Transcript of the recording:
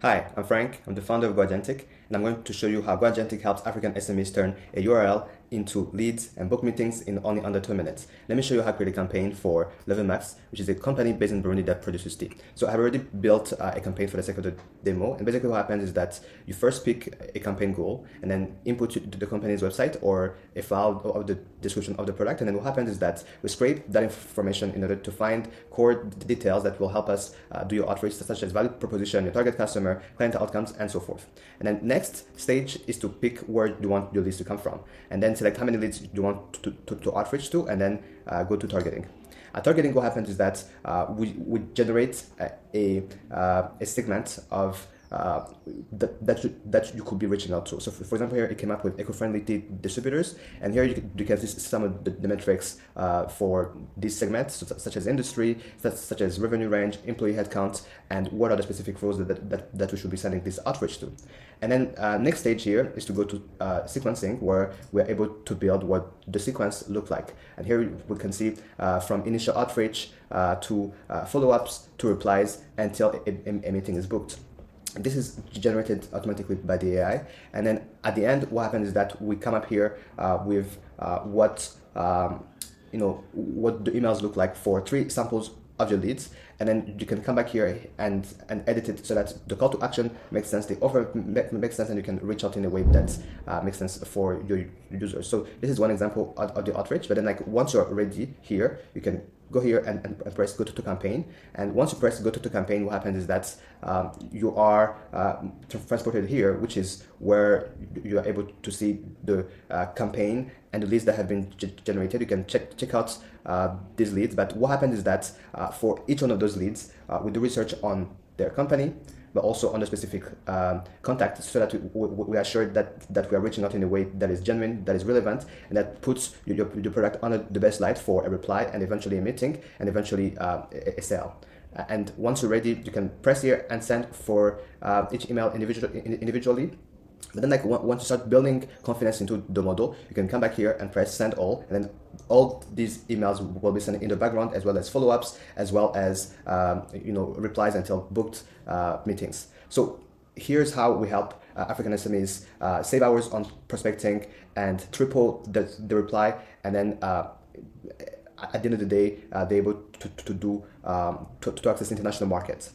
Hi, I'm Frank. I'm the founder of GoAgentic, and I'm going to show you how GoAgentic helps African SMEs turn a URL into leads and book meetings in only under 2 minutes. Let me show you how to create a campaign for Level Max, which is a company based in Burundi that produces tea. So I have already built a campaign for the sake of the demo, and basically what happens is that you first pick a campaign goal and then input to the company's website or a file of the description of the product, and then what happens is that we scrape that information in order to find core details that will help us do your outreach, such as value proposition, your target customer, client outcomes, and so forth. And then next stage is to pick where you want your leads to come from, and then select how many leads you want to outreach to, and then go to targeting. Targeting, what happens is that we generate a segment of that you could be reaching out to. So for example, here it came up with eco-friendly tea distributors, and here you can see some of the metrics for this segment, such as industry, such as revenue range, employee headcount, and what are the specific roles that we should be sending this outreach to. And then next stage here is to go to sequencing, where we're able to build what the sequence looks like. And here we can see from initial outreach to follow-ups to replies until a meeting is booked. This is generated automatically by the AI, and then at the end, what happens is that we come up here with what the emails look like for 3 samples of your leads, and then you can come back here and edit it so that the call to action makes sense, the offer makes sense, and you can reach out in a way that makes sense for your users. So this is one example of the outreach. But then, like, once you're ready here, you can go here and press go to campaign, and once you press go to campaign, what happens is that you are transported here, which is where you are able to see the campaign and the leads that have been generated. You can check out these leads, but what happens is that for each one of those leads, we do research on their company, but also on the specific contact, so that we are sure that we are reaching out in a way that is genuine, that is relevant, and that puts your product on the best light for a reply, and eventually a meeting, and eventually a sale. And once you're ready, you can press here and send for each email individually. But then, like, once you start building confidence into the model, you can come back here and press send all, and then all these emails will be sent in the background, as well as follow-ups, as well as replies until booked meetings. So here's how we help African SMEs save hours on prospecting and triple the reply, and then at the end of the day, they're able to access international markets.